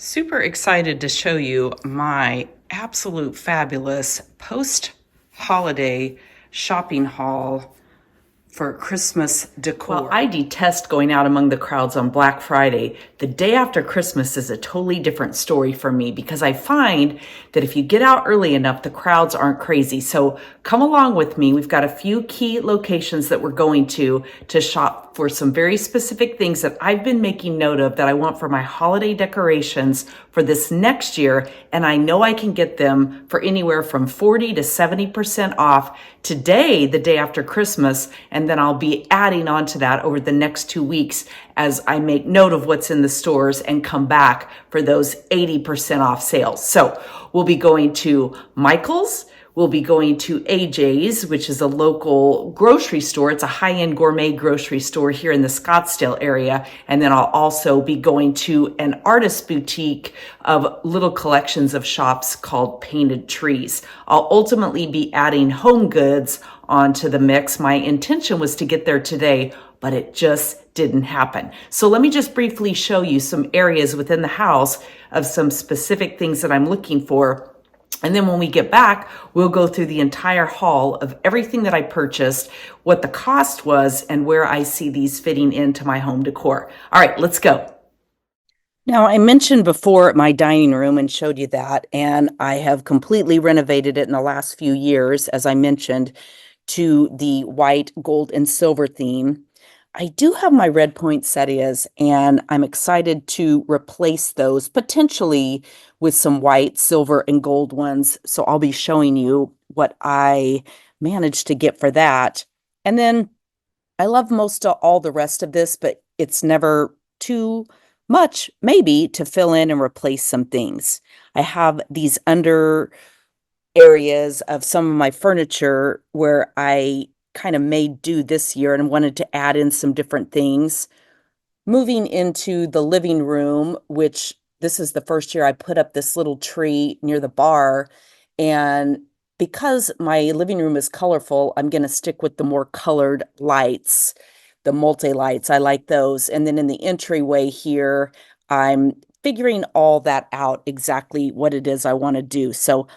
Super excited to show you my absolute fabulous post-holiday shopping haul for Christmas decor. Well, I detest going out among the crowds on Black Friday. The day after Christmas is a totally different story for me because I find that if you get out early enough, the crowds aren't crazy. So come along with me. We've got a few key locations that we're going to shop for some very specific things that I've been making note of that I want for my holiday decorations for this next year. And I know I can get them for anywhere from 40 to 70% off today, the day after Christmas. And then I'll be adding on to that over the next 2 weeks as I make note of what's in the stores and come back for those 80% off sales. So we'll be going to Michael's. We'll be going to AJ's, which is a local grocery store. It's a high-end gourmet grocery store here in the Scottsdale area. And then I'll also be going to an artist boutique of little collections of shops called Painted Trees. I'll ultimately be adding Home Goods onto the mix. My intention was to get there today, but it just didn't happen. So let me just briefly show you some areas within the house of some specific things that I'm looking for. And then when we get back, we'll go through the entire haul of everything that I purchased, what the cost was, and where I see these fitting into my home decor. All right, let's go. Now, I mentioned before my dining room and showed you that, and I have completely renovated it in the last few years, as I mentioned, to the white, gold, and silver theme. I do have my red poinsettias, and I'm excited to replace those potentially with some white, silver, and gold ones. So I'll be showing you what I managed to get for that. And then I love most of all the rest of this, but it's never too much, maybe, to fill in and replace some things. I have these under areas of some of my furniture where I kind of made do this year and wanted to add in some different things. Moving into the living room, which this is the first year I put up this little tree near the bar. And because my living room is colorful, I'm going to stick with the more colored lights, the multi-lights. I like those. And then in the entryway here, I'm figuring all that out, exactly what it is I want to do. So,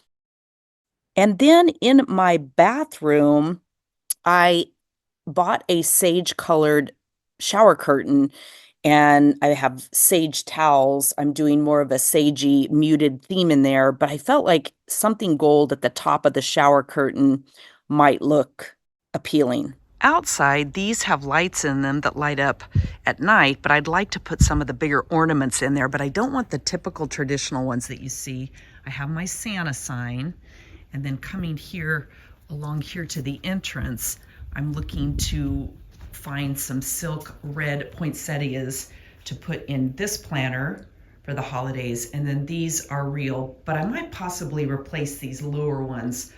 and then in my bathroom, I bought a sage colored shower curtain and I have sage towels. I'm doing more of a sagey muted theme in there, but I felt like something gold at the top of the shower curtain might look appealing. Outside, these have lights in them that light up at night, but I'd like to put some of the bigger ornaments in there, but I don't want the typical traditional ones that you see. I have my Santa sign, and then coming here along here to the entrance, I'm looking to find some silk red poinsettias to put in this planter for the holidays. And then these are real, but I might possibly replace these lower ones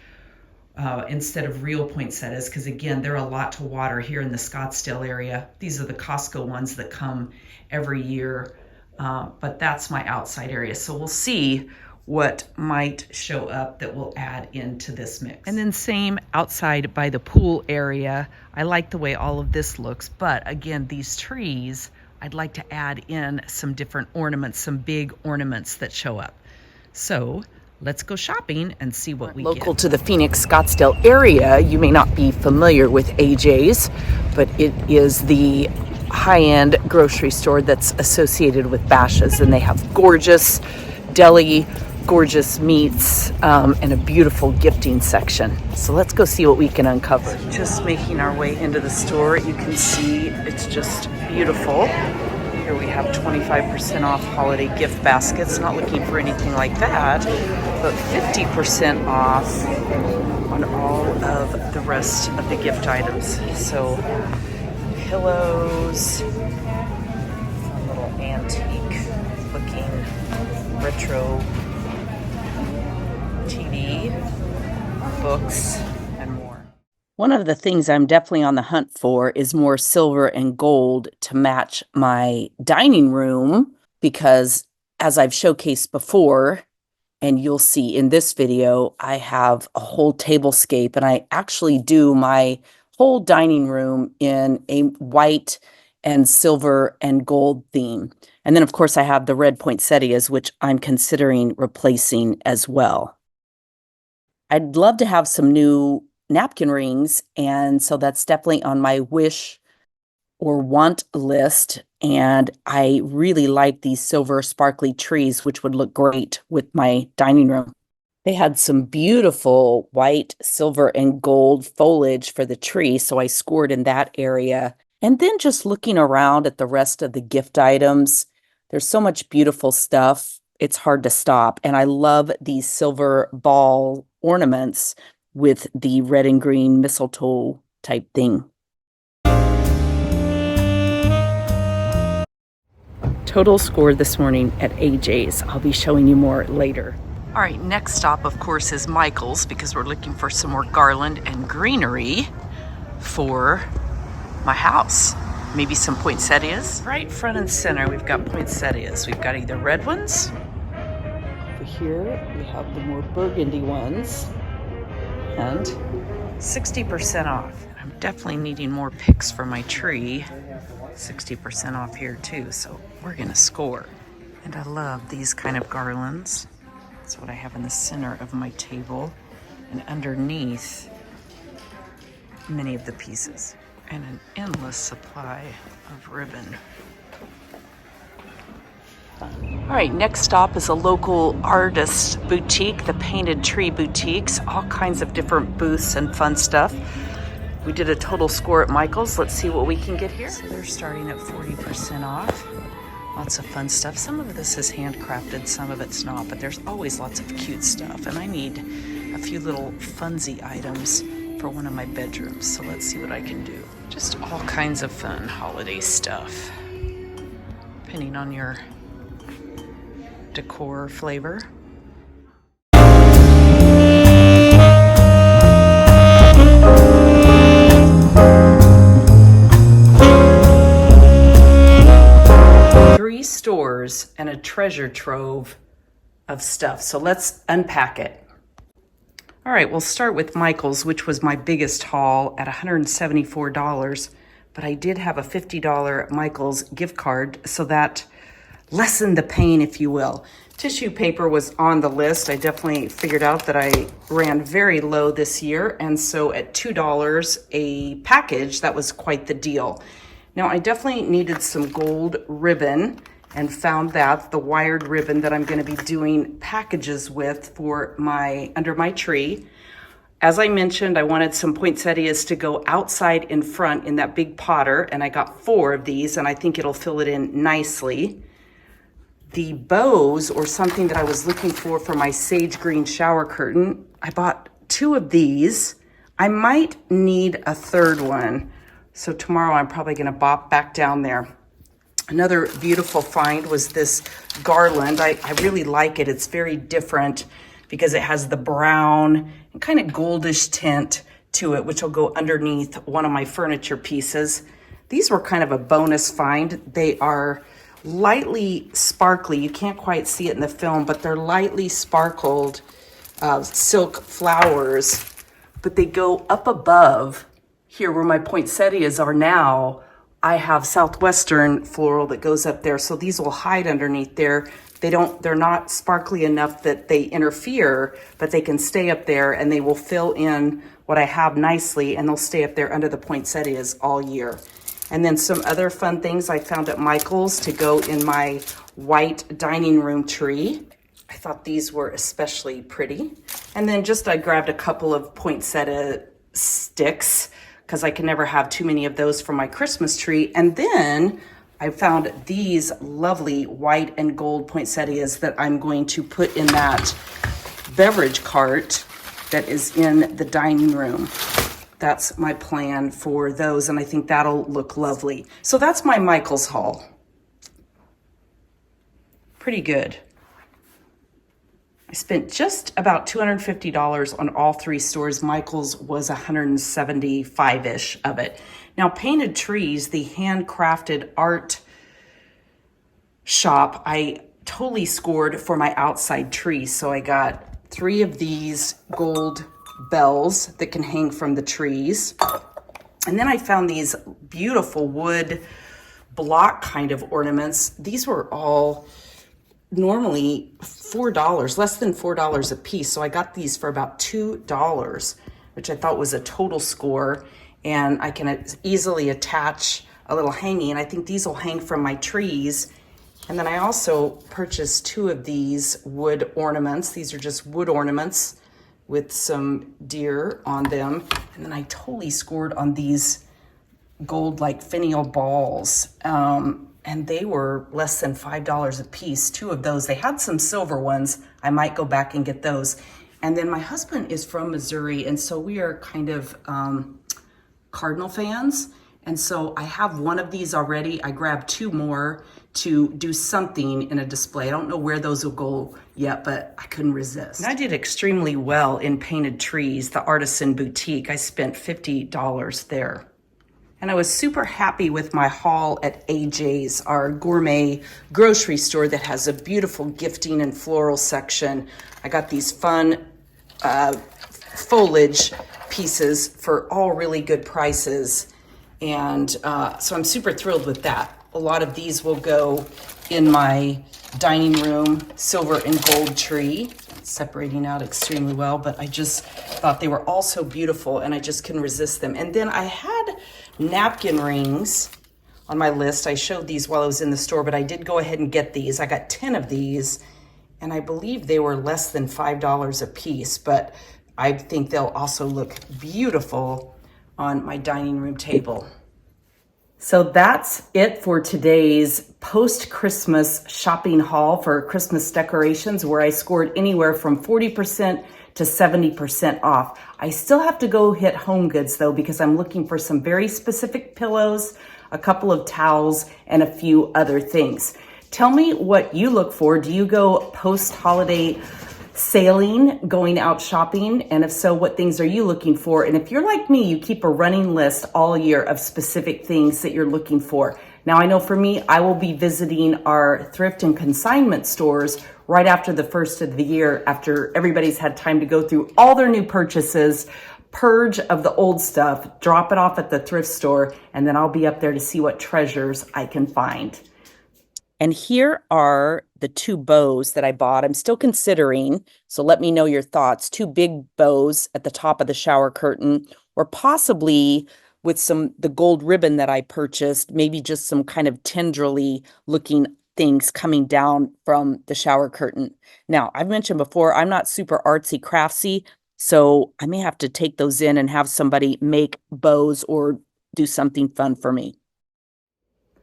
instead of real poinsettias, because again, they're a lot to water here in the Scottsdale area. These are the Costco ones that come every year, but that's my outside area. So we'll see what might show up that will add into this mix. And then same outside by the pool area. I like the way all of this looks, but again, these trees, I'd like to add in some different ornaments, some big ornaments that show up. So let's go shopping and see what we get. Local to the Phoenix Scottsdale area, you may not be familiar with AJ's, but it is the high-end grocery store that's associated with Bashas', and they have gorgeous deli, gorgeous meats, and a beautiful gifting section. So let's go see what we can uncover. Just making our way into the store, you can see it's just beautiful. Here we have 25% off holiday gift baskets. Not looking for anything like that, but 50% off on all of the rest of the gift items. So pillows, some little antique looking retro TV, books, and more. One of the things I'm definitely on the hunt for is more silver and gold to match my dining room, because as I've showcased before, and you'll see in this video, I have a whole tablescape, and I actually do my whole dining room in a white and silver and gold theme. And then, of course, I have the red poinsettias, which I'm considering replacing as well. I'd love to have some new napkin rings, and so that's definitely on my wish or want list. And I really like these silver sparkly trees, which would look great with my dining room. They had some beautiful white, silver, and gold foliage for the tree, so I scored in that area. And then just looking around at the rest of the gift items, there's so much beautiful stuff. It's hard to stop. And I love these silver ball ornaments with the red and green mistletoe type thing. Total score this morning at AJ's. I'll be showing you more later. All right, next stop, of course, is Michael's because we're looking for some more garland and greenery for my house. Maybe some poinsettias. Right front and center, we've got poinsettias. We've got either red ones. Over here, we have the more burgundy ones. And 60% off. I'm definitely needing more picks for my tree. 60% off here too, so we're gonna score. And I love these kind of garlands. That's what I have in the center of my table, and underneath many of the pieces, and an endless supply of ribbon. All right, next stop is a local artist boutique, the Painted Tree Boutiques, all kinds of different booths and fun stuff. We did a total score at Michael's. Let's see what we can get here. So they're starting at 40% off. Lots of fun stuff. Some of this is handcrafted, some of it's not, but there's always lots of cute stuff. And I need a few little funsy items for one of my bedrooms. So let's see what I can do. Just all kinds of fun holiday stuff, depending on your decor flavor. Stores and a treasure trove of stuff. So let's unpack it. All right, we'll start with Michael's, which was my biggest haul at $174, but I did have a $50 Michael's gift card, so that lessened the pain, if you will. Tissue paper was on the list. I definitely figured out that I ran very low this year, and so at $2 a package, that was quite the deal. Now, I definitely needed some gold ribbon and found that, the wired ribbon that I'm gonna be doing packages with for under my tree. As I mentioned, I wanted some poinsettias to go outside in front in that big potter, and I got 4 of these, and I think it'll fill it in nicely. The bows, or something that I was looking for my sage green shower curtain, I bought 2 of these. I might need a 3rd one. So tomorrow I'm probably gonna bop back down there. Another beautiful find was this garland. I really like it. It's very different because it has the brown and kind of goldish tint to it, which will go underneath one of my furniture pieces. These were kind of a bonus find. They are lightly sparkly. You can't quite see it in the film, but they're lightly sparkled silk flowers, but they go up above here where my poinsettias are now. I have southwestern floral that goes up there, so these will hide underneath there. They're not sparkly enough that they interfere, but they can stay up there and they will fill in what I have nicely, and they'll stay up there under the poinsettias all year. And then some other fun things I found at Michael's to go in my white dining room tree. I thought these were especially pretty. And then I grabbed a couple of poinsettia sticks, because I can never have too many of those for my Christmas tree. And then I found these lovely white and gold poinsettias that I'm going to put in that beverage cart that is in the dining room. That's my plan for those, and I think that'll look lovely. So that's my Michael's haul. Pretty good. I spent just about $250 on all 3 stores. Michael's was $175-ish of it. Now, Painted Trees, the handcrafted art shop, I totally scored for my outside tree. So I got 3 of these gold bells that can hang from the trees. And then I found these beautiful wood block kind of ornaments. These were all normally $4, less than $4 a piece. So I got these for about $2, which I thought was a total score. And I can easily attach a little hanging. And I think these will hang from my trees. And then I also purchased 2 of these wood ornaments. These are just wood ornaments with some deer on them. And then I totally scored on these gold like finial balls. And they were less than $5 a piece, 2 of those. They had some silver ones. I might go back and get those. And then my husband is from Missouri, and so we are kind of Cardinal fans. And so I have 1 of these already. I grabbed 2 more to do something in a display. I don't know where those will go yet, but I couldn't resist. And I did extremely well in painted trees, the Artisan Boutique. I spent $50 there. And I was super happy with my haul at AJ's, our gourmet grocery store that has a beautiful gifting and floral section. I got these fun foliage pieces for all really good prices. And so I'm super thrilled with that. A lot of these will go in my dining room silver and gold tree. It's separating out extremely well, but I just thought they were all so beautiful and I just couldn't resist them. And then I had napkin rings on my list. I showed these while I was in the store, but I did go ahead and get these. I got 10 of these, and I believe they were less than $5 a piece, but I think they'll also look beautiful on my dining room table. So that's it for today's post-Christmas shopping haul for Christmas decorations, where I scored anywhere from 40% to 70% off. I still have to go hit Home Goods though, because I'm looking for some very specific pillows, a couple of towels, and a few other things. Tell me what you look for. Do you go post-holiday sailing, going out shopping? And if so, what things are you looking for? And if you're like me, you keep a running list all year of specific things that you're looking for. Now, I know for me, I will be visiting our thrift and consignment stores right after the first of the year, after everybody's had time to go through all their new purchases, purge of the old stuff, drop it off at the thrift store, and then I'll be up there to see what treasures I can find. And here are the 2 bows that I bought. I'm still considering, so let me know your thoughts. 2 big bows at the top of the shower curtain, or possibly with the gold ribbon that I purchased, maybe just some kind of tendrily looking things coming down from the shower curtain. Now, I've mentioned before, I'm not super artsy craftsy, so I may have to take those in and have somebody make bows or do something fun for me.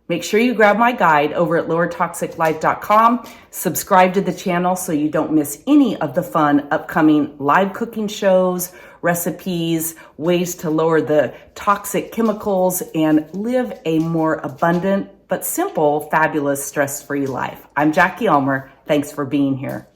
Make sure you grab my guide over at lowertoxiclife.com. Subscribe to the channel so you don't miss any of the fun upcoming live cooking shows, recipes, ways to lower the toxic chemicals, and live a more abundant but simple, fabulous, stress-free life. I'm Jackie Ulmer. Thanks for being here.